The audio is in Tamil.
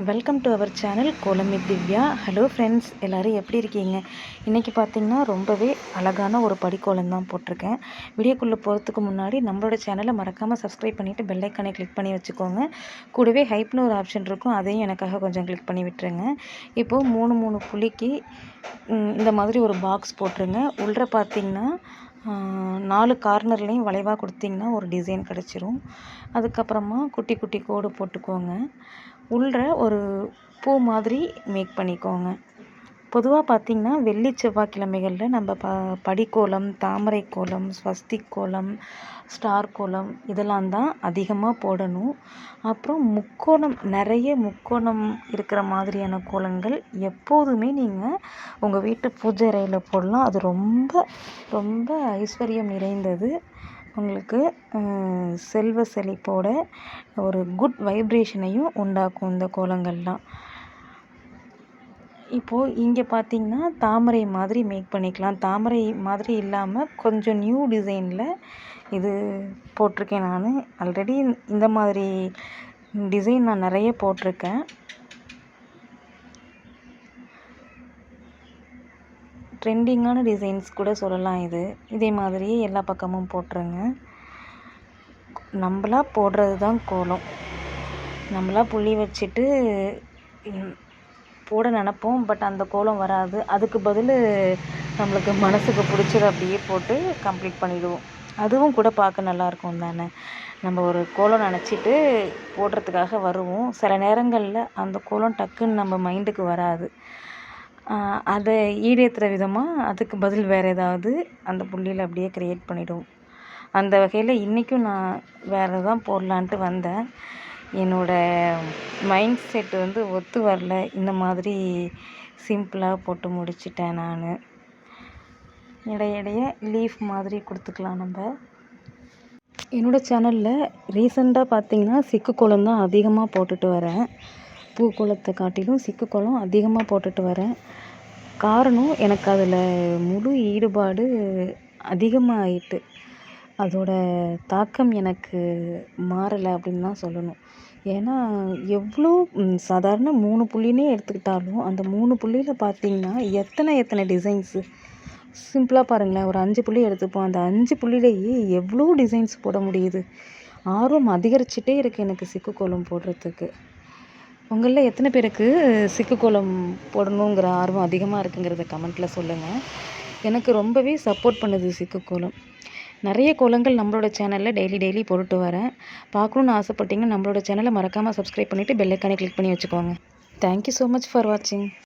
வெல்கம் டு அவர் சேனல் கோலம் வித் திவ்யா. ஹலோ ஃப்ரெண்ட்ஸ், எல்லோரும் எப்படி இருக்கீங்க? இன்றைக்கி பார்த்திங்கன்னா ரொம்பவே அழகான ஒரு படிக்கோலம் தான் போட்டிருக்கேன். வீடியோக்குள்ளே போகிறதுக்கு முன்னாடி நம்மளோட சேனலை மறக்காமல் சப்ஸ்கிரைப் பண்ணிவிட்டு பெல் ஐக்கானை கிளிக் பண்ணி வச்சுக்கோங்க. கூடவே ஹைப்னு ஒரு ஆப்ஷன் இருக்கும், அதையும் எனக்காக கொஞ்சம் கிளிக் பண்ணி விட்டுருங்க. இப்போது மூணு புள்ளிக்கு இந்த மாதிரி ஒரு பாக்ஸ் போட்டுருங்க. உள்ள பார்த்திங்கன்னா 4 கார்னர்லேயும் வளைவாக கொடுத்திங்கன்னா ஒரு டிசைன் கிடச்சிரும். அதுக்கப்புறமா குட்டி குட்டி கோடு போட்டுக்கோங்க. உள்ள ஒரு பூ மாதிரி மேக் பண்ணிக்கோங்க. பொதுவாக பார்த்திங்கன்னா வெள்ளி செவ்வாய்க்கிழமைகளில் நம்ம படிக்கோலம், தாமரை கோலம், ஸ்வஸ்திக் கோலம், ஸ்டார் கோலம் இதெல்லாம் தான் அதிகமாக போடணும். அப்புறம் நிறைய முக்கோணம் இருக்கிற மாதிரியான கோலங்கள் எப்போதுமே நீங்கள் உங்கள் வீட்டு பூஜை அறையில் போடலாம். அது ரொம்ப ரொம்ப ஐஸ்வர்யம் நிறைந்தது. உங்களுக்கு செல்வ செழிப்போட ஒரு குட் வைப்ரேஷனையும் உண்டாக்கும் இந்த கோலங்கள்லாம். இப்போது இங்கே பார்த்திங்கன்னா தாமரை மாதிரி மேக் பண்ணிக்கலாம். தாமரை மாதிரி இல்லாமல் கொஞ்சம் நியூ டிசைனில் இது போட்டிருக்கேன். நான் ஆல்ரெடி இந்த மாதிரி டிசைன் நான் நிறைய போட்டிருக்கேன். ட்ரெண்டிங்கான டிசைன்ஸ் கூட சொல்லலாம். இதே மாதிரியே எல்லா பக்கமும் போட்டுருங்க. நம்மளா போடுறது தான் கோலம். நம்மளா புள்ளி வச்சுட்டு போட நினப்போம், பட் அந்த கோலம் வராது. அதுக்கு பதில் நம்மளுக்கு மனசுக்கு பிடிச்சது அப்படியே போட்டு கம்ப்ளீட் பண்ணிவிடுவோம். அதுவும் கூட பார்க்க நல்லாயிருக்கும் தானே. நம்ம ஒரு கோலம் நினச்சிட்டு போடுறதுக்காக வருவோம். சில நேரங்களில் அந்த கோலம் டக்குன்னு நம்ம மைண்டுக்கு வராது. அதை ஈடேற்றுற விதமாக அதுக்கு பதில் வேறு ஏதாவது அந்த புள்ளியில் அப்படியே க்ரியேட் பண்ணிவிடுவோம். அந்த வகையில் இன்றைக்கும் நான் வேறு தான் போடலான்ட்டு வந்தேன். என்னோடய மைண்ட் செட் ஒத்து வரல. இந்த மாதிரி சிம்பிளாக போட்டு முடிச்சிட்டேன். நான் இடையிடையே லீஃப் மாதிரி கொடுத்துக்கலாம். நம்ம என்னோடய சேனலில் ரீசெண்டாக பார்த்திங்கன்னா சிக்கு கோலம் தான் அதிகமாக போட்டுட்டு வரேன். பூக்கோலத்தை காட்டிலும் சிக்கு கோலம் அதிகமாக போட்டுட்டு வரேன். காரணம், எனக்கு அதில் முழு ஈடுபாடு அதிகமாகிட்டு அதோட தாக்கம் எனக்கு மாறலை அப்படின்னு தான் சொல்லணும். ஏன்னா எவ்வளோ சாதாரண 3 புள்ளினே எடுத்துக்கிட்டாலும் அந்த 3 புள்ளியில் பார்த்திங்கன்னா எத்தனை டிசைன்ஸு. சிம்பிளாக பாருங்களேன், ஒரு 5 புள்ளி எடுத்துப்போம். அந்த 5 புள்ளியிலேயே எவ்வளோ டிசைன்ஸ் போட முடியுது. ஆர்வம் அதிகரிச்சிட்டே இருக்குது எனக்கு சிக்கு கோலம் போடுறதுக்கு. உங்களில் எத்தனை பேருக்கு சிக்கு கோலம் போடணுங்கிற ஆர்வம் அதிகமாக இருக்குங்கிறத கமெண்ட்டில் சொல்லுங்கள். எனக்கு ரொம்பவே சப்போர்ட் பண்ணுது சிக்கு கோலம். நிறைய கோலங்கள் நம்மளோட சேனலில் டெய்லி போட்டுட்டு வரேன். பார்க்கணுன்னு ஆசைப்பட்டீங்கன்னா நம்மளோட சேனலை மறக்காமல் சப்ஸ்கிரைப் பண்ணிவிட்டு பெல் ஐக்கானை கிளிக் பண்ணி வச்சுக்கோங்க. தேங்க்யூ ஸோ மச் ஃபார் வாட்சிங்.